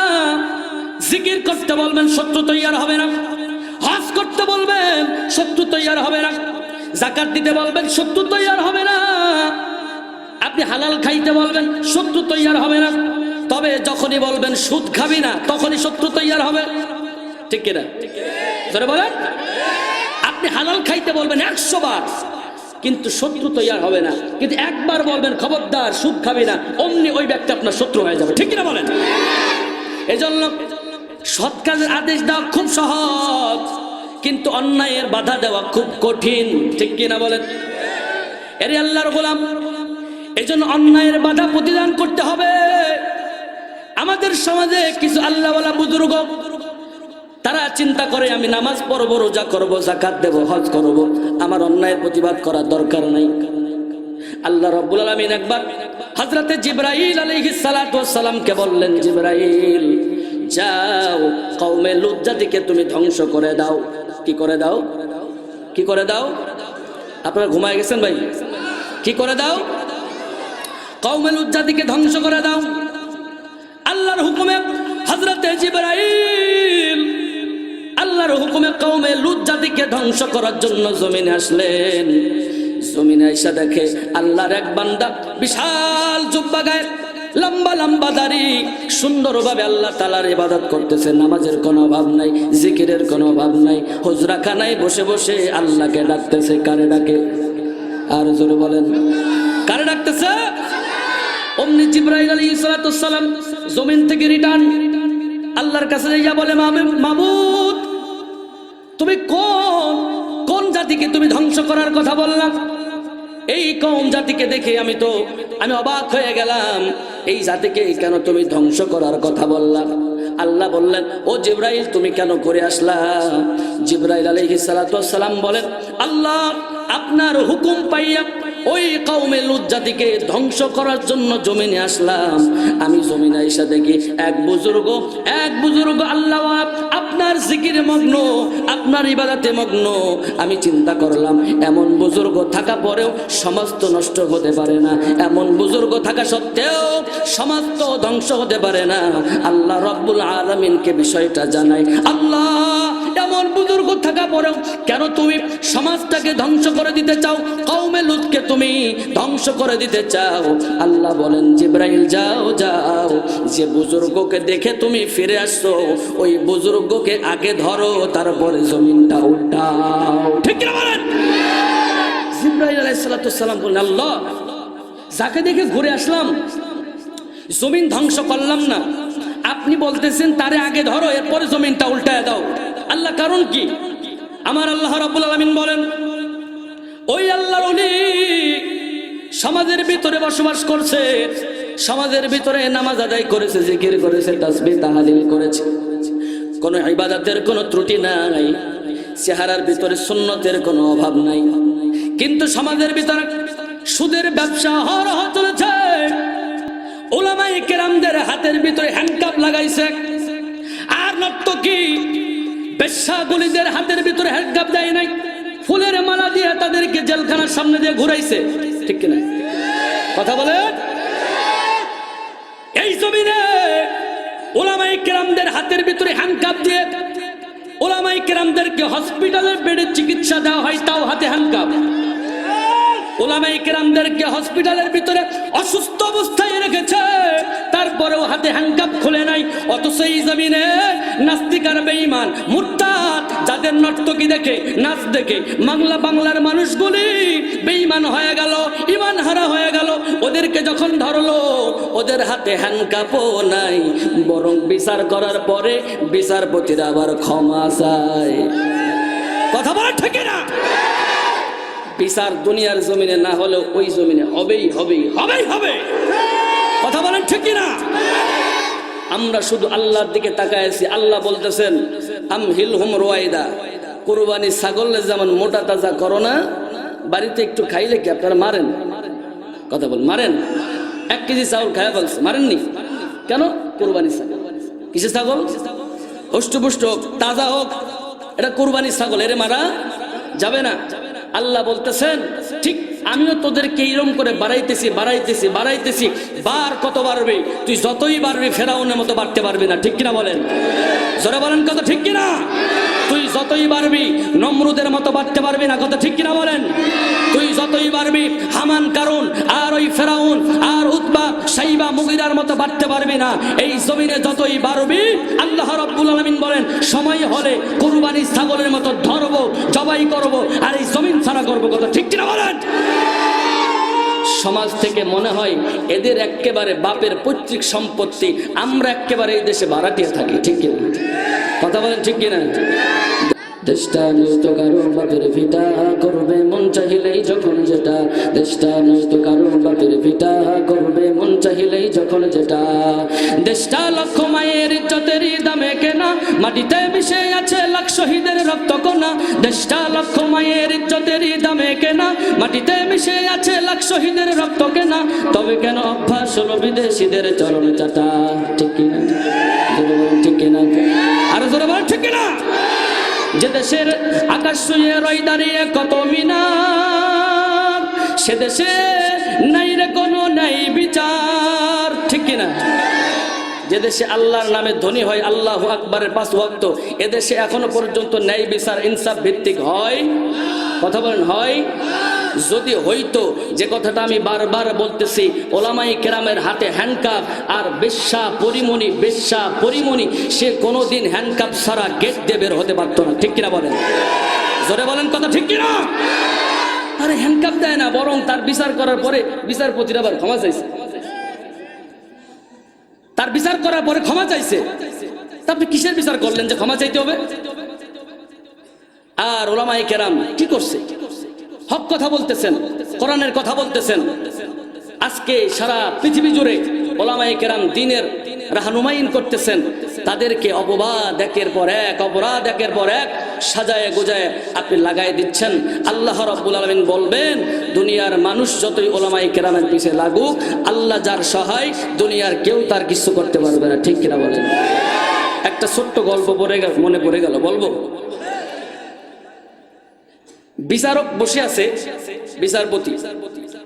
জিকির করতে বলবেন, শত্রু তৈয়ার হবে না। হজ করতে বলবেন, শত্রু তৈয়ার হবে না। যাকাত দিতে বলবেন, শত্রু তৈয়ার হবে না। আপনি হালাল খাইতে বলবেন, শত্রু তৈয়ার হবে না। তবে যখনই বলবেন সুদ খাবি না, তখনই শত্রু তৈয়ার হবে। ঠিক কিনা? জোরে বলেন। আপনি হালাল খাইতে বলবেন 100 বার, কিন্তু শত্রু তৈয়ার হবে না। কিন্তু একবার বলবেন খবরদার সুদ খাবি না, অমনি ওই ব্যক্তি আপনার শত্রু হয়ে যাবে। ঠিক কিনা বলেন? এজন্য সৎ কাজের আদেশ দেওয়া খুব সহজ, কিন্তু অন্যায়ের বাধা দেওয়া খুব কঠিন। ঠিক কিনা বলেন? এরে আল্লাহর গোলাম, এজন্য অন্যায়ের বাধা প্রতিদান করতে হবে। আমাদের সমাজে কিছু আল্লাহওয়ালা বুজুর্গ, তারা চিন্তা করে আমি নামাজ পড়বো, রোজা করবো, যাকাত দেব, হজ করব, আমার অন্যায়ের প্রতিবাদ করার দরকার নাই। আল্লাহ রাব্বুল আলামিন একবার হযরতে জিবরাইল আলাইহিস সালাতু ওয়াস সালামকে বললেন, জিবরাইল যাও কওমে লূত জাতিকে তুমি ধ্বংস করে দাও। কি করে দাও? কি করে দাও? আপনারা ঘুমায় গেছেন ভাই? কি করে দাও? কওমে লূত জাতিকে ধ্বংস করে দাও। আল্লাহর হুকুমে হযরতে জিবরাইল আল্লাহর হুকুমে কওমে লূত জাতিকে ধ্বংস করার জন্য জমিনে আসলেন। জমিনে এসে দেখে আল্লাহর এক বান্দা বিশাল জুব্বা গায়ে, লম্বা লম্বা দাড়ি, সুন্দরভাবে আল্লাহ তাআলার ইবাদত করতেছে। নামাজের কোনো অভাব নাই, জিকিরের কোনো অভাব নাই, হুজরাখানায় বসে বসে আল্লাহকে ডাকতেছে। কারে ডাকে? আর জোরে বলেন, কারে ডাকতেছে? অমনি জিবরাইল আলাইহিস সালাতু ওয়াস সালাম জমিন থেকে রিটার্ন আল্লাহর কাছে যাইয়া বলে, মাবুদ তুমি কোন জাতিকে তুমি ধ্বংস করার কথা বললা? এই কওম জাতিকে দেখে আমি অবাক হয়ে গেলাম। এই জাতিকে কেন তুমি ধ্বংস করার কথা বললা? আল্লাহ বললেন, ও জিবরাইল তুমি কেন করে আসলা? জিবরাইল আলাইহিস সালাতু ওয়াস সালাম বলেন, আল্লাহ আপনার হুকুম পাইয়া ওই কওমে লূত জাতিকে ধ্বংস করার জন্য জমিনে আসলাম। আমি জমিনে এসে দেখি এক বুজুর্গ আল্লাহ আপনার জিকিরে মগ্ন, আপনার ইবাদতে মগ্ন। আমি চিন্তা করলাম এমন বুজুর্গ থাকা পরেও সমাজ তো নষ্ট হতে পারে না, এমন বুজুর্গ থাকা সত্ত্বেও সমাজ তো ধ্বংস হতে পারে না। আল্লাহ রাব্বুল আলামিনকে বিষয়টা জানাই, আল্লাহ এমন বুজুর্গ থাকা পরেও কেন তুমি সমাজটাকে ধ্বংস করে দিতে চাও? কওমে লূতকে তুমি ধ্বংস করে দিতে চাও? আল্লাহ বলেন, জিবরাইল যাও, যে বুজুর্গকে দেখে তুমি ফিরে আসছো ওই বুজুর্গকে আগে ধরো, তারপরে জমিনটা উল্টাও। ঠিক কি বলেন? জিবরাইল আলাইহিস সালাতু ওয়াস সালাম বলেন, আল্লাহ যাকে দেখে ঘুরে আসলাম, জমিন ধ্বংস করলাম না, আপনি বলতেছেন তারে আগে ধরো, এরপরে জমিনটা উল্টায় দাও। আল্লাহ কারণ কি? আমার আল্লাহ রাব্বুল আলামিন বলেন, ওই আল্লাহর ওলি সমাজের ভিতরে বসবাস করছে, সমাজের ভিতরে নামাজ আদায় করেছে, জিকির করেছে, তাসবিহ তাহলিল করেছে, কোনো ইবাদতের কোনো ত্রুটি নাই, চেহারার ভিতরে সুন্নতের কোনো অভাব নাই। কিন্তু সমাজের ভিতরে সুদের ব্যবসা হরহ চলেছে। উলামায়ে কেরামদের হাতের ভিতরে হ্যান্ডকাপ লাগাইছে, আর নর্তকী বেশ্যাগুলিদের হাতের ভিতরে হ্যান্ডকাপ দেয় নাই, ফুলের মালা দিয়ে তাদেরকে জেলখানার সামনে দিয়ে ঘুরাইছে। ঠিক কিনা? কথা বলে। এই জমিনে উলামায়ে কেরামদের হাতের ভিতরে হ্যান্ডকাপ দিয়ে উলামায়ে কেরামদেরকে হসপিটালের বেডে চিকিৎসা দেওয়া হয়, তাও হাতে হ্যান্ডকাপ। উলামায়ে কেরামদেরকে হসপিটালের ভিতরে অসুস্থ অবস্থায় রেখেছে, তারপরেও হাতে হ্যান্ডকাপ খুলে নাই। অথচ এই জমিনে নাস্তিক আর বেঈমান মুরতাদ যাদের নর্তকী দেখে, নাচ দেখে বাংলার মানুষগুলি বেঈমান হয়ে গেল, ঈমান হারা হয়ে গেল। ওদেরকে যখন ধরলো, ওদের হাতে হ্যান্ডকাপও নাই, বরং বিচার করার পরে বিচারপতিরা আবার ক্ষমা চায়। কথা বলা ঠিক না? বিচার দুনিয়ার জমিনে না হলেও ওই জমিনে হবেই হবে। কথা বলেন ঠিক না? আমরা শুধু আল্লাহর দিকে তাকায় আছি। আল্লাহ বলতেছেন, আমহিলহুম রুয়াইদা, কুরবানি ছাগলে যেমন মোটা তাজা করো না, বাড়িতে একটু খাইলে কি আপনারা মারেন? কথা বল, মারেন? 1 কেজি চাউল খায় বলছে, মারেননি কেন? কুরবানি ছাগল। কিসের ছাগল? হষ্টপুষ্ট হোক, তাজা হোক, এটা কুরবানি ছাগল, এরে মারা যাবে না। আল্লাহ বলতেছেন, ঠিক আমিও তোদেরকে এরকম করে বাড়াইতেছি। বার কত বাড়বে? তুই যতই বাড়বি ফেরাউনের মতো বাড়তে পারবি না। ঠিক কিনা বলেন? জোরে বলেন, কত ঠিক কিনা? তুই যতই পারবি নমরুদের মতো বাড়তে পারবি না, কথা ঠিক কিনা বলেন? তুই যতই পারবি হামান, কারুন আর ওই ফেরাউন আর উতবা সাইবা মুগিরার মতো বাড়তে পারবি না। এই জমিনে যতই পারবি, আল্লাহ রাব্বুল আলামিন বলেন সময় হলে কুরবানি ছাগলের মতো ধরবো, জবাই করব, আর এই জমিন ছাড়া করবো, কথা ঠিক কিনা বলেন? সমাজ থেকে মনে হয় এদের একেবারে বাপের পৈতৃক সম্পত্তি, আমরা একেবারে এই দেশে ভাড়াটিয়া থাকি, ঠিক কিনা? কথা বলেন ঠিক কিনা? দেশটা নয়তো কারো বাপের ভিটা, করবে মন চাহিলেই যখন যেটা। দেশটা নয়তো কারো বাপের ভিটা, করবে মন চাহিলেই যখন যেটা। দেশটা লক্ষ মায়ের ইজ্জতের দামে কেনা, মাটিতে মিশে আছে লাখ শহীদের রক্ত কণা। দেশটা লক্ষ মায়ের ইজ্জতের দামে কেনা, মাটিতে মিশে আছে লাখ শহীদের রক্ত কেনা। তবে কেন অভ্যাস হলো বিদেশিদের চরণ চাটা, ঠিক কিনা? ঠিক কিনা? আরো জোরে বলেন ঠিক কিনা? যে দেশের আকাশ ছুঁয়ে রই দাঁড়িয়ে কত মিনার, সে দেশে নাই রে কোনো নাই বিচার, ঠিক কিনা? যে দেশে আল্লাহর নামে ধনী হয়, আল্লাহু আকবারের 5 ওয়াক্ত, এদেশে এখনো পর্যন্ত ন্যায় বিচার ইনসাফ ভিত্তিক হয়? কথা বলেন হয়? যদি হইতো, যে কথাটা আমি বারবার বলতেছি, ওলামায়ে কেরামের হাতে হ্যান্ডকাপ আর বেশ্যা পরিমণি সে কোনোদিন হ্যান্ডকাপ ছাড়া গেট দিয়ে বের হতে পারতো না, ঠিক কিনা বলেন? জোরে বলেন কথা ঠিক কিনা? আরে হ্যান্ডকাপ দেয় না, বরং তার বিচার করার পরে বিচারপতির আবার ক্ষমা চাইছে। তার বিচার করার পরে ক্ষমা চাইছে, আপনি কিসের বিচার করলেন যে ক্ষমা চাইতে হবে? আর ওলামায়ে কেরাম কি করছে? হক কথা বলতেছেন, কোরআনের কথা বলতেছেন। আজকে সারা পৃথিবী জুড়ে ওলামায়ে কেরাম দ্বীনের রাহনুমাইন করতেছেন। তাদেরকে অপবাদ একের পর এক, অপরাধ একের পর এক সাজায় গোজায় আপনি লাগাই দিচ্ছেন। আল্লাহ রাব্বুল আলামিন বলবেন, দুনিয়ার মানুষ যতই ওলামায়ে কেরামের পিছে লাগুক, আল্লাহ যার সহায়, দুনিয়ার কেউ তার কিছু করতে পারবে না, ঠিক কিনা বলেন? একটা ছোট্ট গল্প মনে পড়ে গেল, বলবো? বিচারক বসে আছে, বিচারপতি।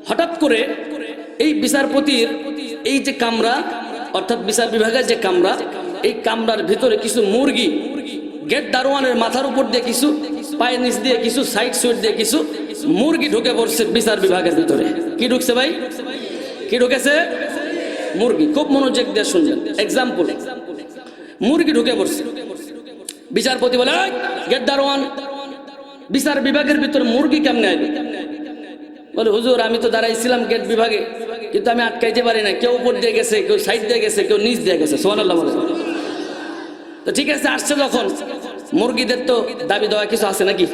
হঠাৎ করে এই বিচারপতির এই যে কামরা, অর্থাৎ বিচার বিভাগের যে কামরা, এই কামরার ভিতরে কিছু মুরগি, গেট দারোয়ানের মাথার উপর দিয়ে কিছু, পায়ের নিচ দিয়ে কিছু, সাইড সুইট দিয়ে কিছু মুরগি ঢুকে পড়ছে বিচার বিভাগের ভিতরে। কি ঢুকছে ভাই? কি ঢুকেছে? মুরগি। খুব মনোযোগ দিয়ে শুনবেন। এক্সাম্পল, মুরগি ঢুকে পড়ছে। বিচারপতি বলে, গেট দারোয়ান, বিচার বিভাগের ভিতরে মুরগি কেমনে আইবে? বলে, হুজুর আমি তো দাঁড়াইছিলাম গেট বিভাগে, কিন্তু আমি আটকাইতে পারি না, কেউ উপর দিয়ে গেছে, কেউ সাইড দিয়ে গেছে, কেউ নিচ দিয়ে গেছে। সুবহানাল্লাহ বলে। তো ঠিক আছে, আসছে যখন, মুরগিদের তো দাবি দেওয়া কিছু আছে নাকি?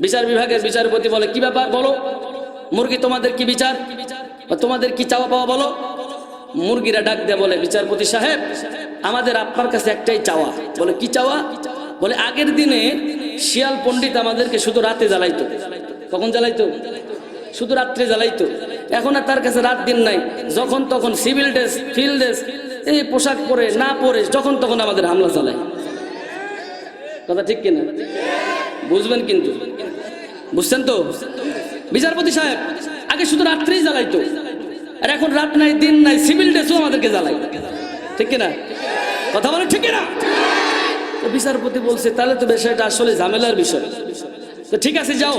বিচার বিভাগের বিচারপতি বলে, কি ব্যাপার বলো, মুরগি তোমাদের কি বিচার বা তোমাদের কি চাওয়া পাওয়া বলো? মুরগিরা ডাক দেয়া বলে, বিচারপতি সাহেব আমাদের আপনার কাছে একটাই চাওয়া। বলে, কি চাওয়া? বলে, আগের দিনে শিয়াল পণ্ডিত আমাদেরকে শুধু রাতে জ্বালাইতো। কখন জ্বালাইতো? শুধু রাত্রে জ্বালাইতো। এখন আর তার কাছে রাত দিন নাই, যখন তখন সিভিল ড্রেস, ফিল্ড ড্রেস, এই পোশাক পরে না পরে যখন তখন আমাদের হামলা চালায়। কথা ঠিক কিনা? বুঝবেন কিন্তু, বুঝছেন তো? বিচারপতি সাহেব আগে শুধু রাত্রেই জ্বালাইতো, আর এখন রাত নাই দিন নাই, সিভিল ড্রেসও আমাদেরকে জ্বালাই, ঠিক কিনা? কথা বলে ঠিক কিনা? বিচারপতি বলছে, তাহলে তো বিষয়টা আসলে ঝামেলার বিষয়। তো ঠিক আছে, যাও,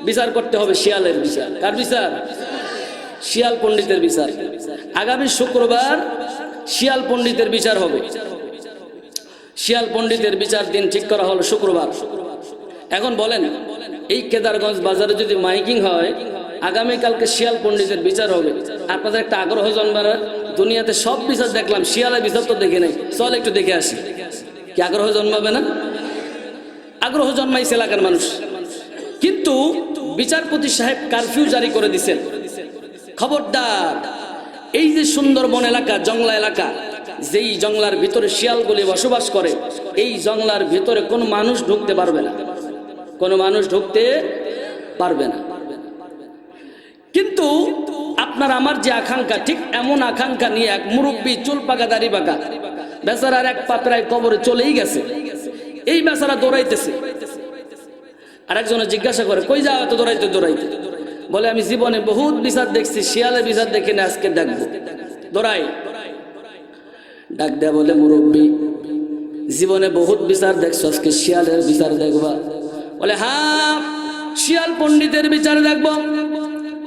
বিচার করতে হবে শিয়ালের বিচার। কার বিচার? শিয়াল পণ্ডিতের বিচার। আগামী শুক্রবার শিয়াল পণ্ডিতের বিচার হবে। শিয়াল পণ্ডিতের বিচার দিন ঠিক করা হলো শুক্রবার। এখন বলেন, এই কেদারগঞ্জ বাজারে যদি মাইকিং হয়, আগামীকালকে শিয়াল পণ্ডিতের বিচার হবে, আপনাদের একটা আগ্রহ জন্মাবে? দুনিয়াতে সব বিচার দেখলাম, শিয়ালের বিচার তো দেখে নাই, চল একটু দেখে আসি। কি আগ্রহ জন্মাবে না? আগ্রহ জন্মাইছে এলাকার মানুষ। কিন্তু বিচারপতি সাহেব কারফিউ জারি করে দিচ্ছেন, খবরদার, এই যে সুন্দরবন এলাকা, জংলা এলাকা, যেই জংলার ভিতরে শিয়ালগুলি বসবাস করে, এই জংলার ভিতরে কোনো মানুষ ঢুকতে পারবে না, কোনো মানুষ ঢুকতে পারবে না। কিন্তু আপনার আমার যে আকাঙ্ক্ষা, ঠিক এমন আকাঙ্ক্ষা নিয়ে এক মুরব্বী, চুল পাকা দাড়ি পাকা, বেচারার এক পা প্রায় কবরে চলেই গেছে, এই বেচারা দৌড়াইতেছে। আরেকজনে জিজ্ঞাসা করে, কই যাও এত দৌড়াইতে দৌড়াইতে? বলে, আমি জীবনে বহুত বিচার দেখছি, শিয়ালে বিচার দেখি না, আজকে দেখবো। দৌড়াই। ডাক দেয়া বলে, মুরব্বী, জীবনে বহুত বিচার দেখছো, আজকে শিয়ালের বিচার দেখবা? বলে হ্যাঁ, শিয়াল পণ্ডিতের বিচার দেখবো।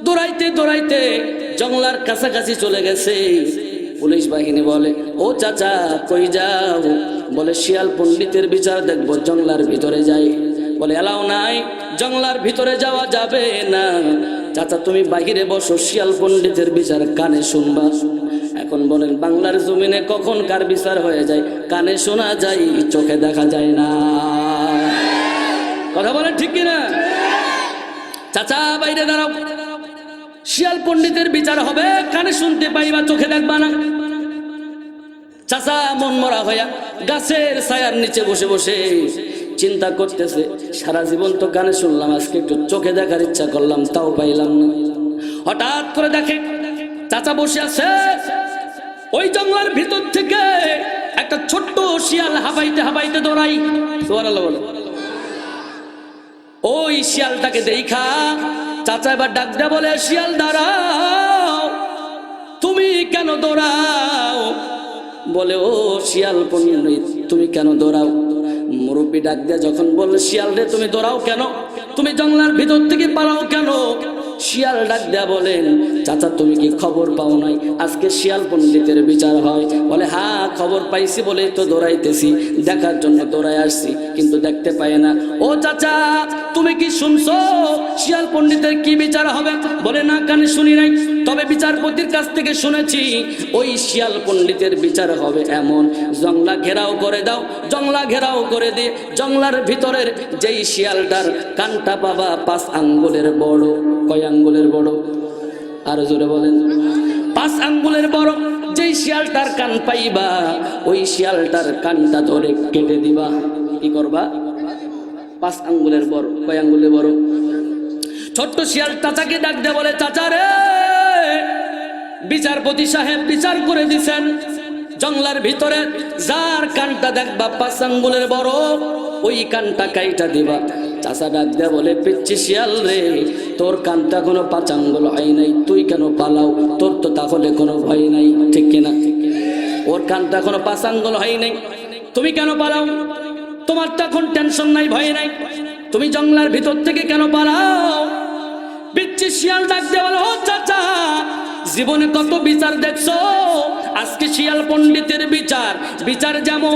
দৌড়াইতে দৌড়াইতে জঙ্গলার কাছাকাছি চলে গেছে। পুলিশ বাহিনী বলে, ও চাচা কই যাও? বলে শিয়াল পণ্ডিতের বিচার দেখবো, জঙ্গলার ভিতরে যাই। বলে এলাও নাই, জঙ্গলার ভিতরে যাওয়া যাবে না। চাচা তুমি বাহিরে বসো, শিয়াল পণ্ডিতের বিচার কানে শুনবা। এখন বলেন বাংলার জমিনে কখন কার বিচার হয়ে যায়? কানে শোনা যায়, চোখে দেখা যায় না। কথা বলেন ঠিক কিনা? চাচা বাইরে দাঁড়াও, শিয়াল পণ্ডিতের বিচার হবে, কানে শুনতে পাইবা, চোখে দেখবা না। চাচা মন মরা হইয়া গাছের ছায়ার নিচে বসে বসে চিন্তা করতেছে, সারা জীবন তো কানে শুনলাম, আজকে একটু চোখে দেখার ইচ্ছা করলাম, তাও পাইলাম না। হঠাৎ করে দেখে চাচা বসে আছে, ওই জঙ্গলের ভিতর থেকে একটা ছোট্ট শিয়াল হাবাইতে হাবাইতে দৌড়াই। সুবহানাল্লাহ বলো। ওই শিয়ালটাকে দেখা চাচা এবার ডাক দেয়া বলে, শিয়াল দাঁড়াও, তুমি কেন দৌড়াও? বলে ও শিয়াল পণ্ডিত, তুমি কেন দৌড়াও? মুরব্বী ডাক দেয়া যখন বললে, শিয়াল রে তুমি দৌড়াও কেন? তুমি জঙ্গলার ভিতর থেকে পালাও কেন? শিয়াল ডাক দেয়া বলেন, চাচা তুমি কি খবর পাও নাই আজকে শিয়াল পণ্ডিতের বিচার হয়? বলে হ্যাঁ খবর পাইছি বলে তো দৌড়াইতেছি, দেখার জন্য দৌড়াই আসছি, কিন্তু দেখতে পাই না। ও চাচা তুমি কি শুনছো শিয়াল পণ্ডিতের কি বিচার হবে? বলে না, কানে শুনি নাই, তবে বিচারপতির কাছ থেকে শুনেছি ওই শিয়াল পণ্ডিতের বিচার হবে এমন, জংলা ঘেরাও করে দাও। জংলা ঘেরাও করে দিয়ে জংলার ভিতরের যেই শিয়ালটার কানটা পাবা 5 আঙ্গুলের বড়। কয় আঙ্গুলের বড়? আরো জোরে বলেন। 5 আঙ্গুলের বড় যেই শিয়ালটার কান পাইবা, ওই শিয়ালটার কানটা ধরে কেটে দিবা। কি করবা? 5 আঙ্গুলের বড়। কয় আঙ্গুলের বড়? ছোট্ট শিয়াল চাচাকে ডাক দে, বলে চাচা রে, বিচারপতি সাহেব বিচার করে দিছেন, জঙ্গলার ভিতরে যার কানটা দেখবা 5 আঙ্গুলের বড়, ওই কানটা কাইটা দিবা। চাচা ডাক দেয়া বলে, পিচ্ছি শিয়াল রে, তোর কানটা কোনো 5 আঙ্গুল হয় নাই, তুই কেন পালাও? তোর তো তাহলে কোনো ভয় নাই, ঠিক কিনা? ওর কানটা কোনো 5 আঙ্গুল হয় নাই, তুমি কেন পালাও? তোমার তো এখন টেনশন নাই, ভয় নাই, তুমি জঙ্গলার ভিতর থেকে কেন পালাও? পিচ্ছি শিয়াল ডাক দেয়া বলে, ও চাচা জীবনে কত বিচার দেখছো, আজকে শিয়াল পণ্ডিতের বিচার। বিচার যেমন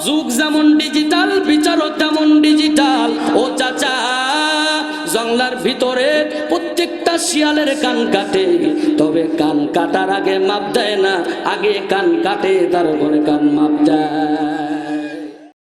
যুগ যেমন ডিজিটাল, বিচারও তেমন ডিজিটাল। ও চাচা জঙ্গলার ভিতরে প্রত্যেকটা শিয়ালের কান কাটে, তবে কান কাটার আগে মাপ দেয় না, আগে কান কাটে তারপরে কান মাপ দেয়।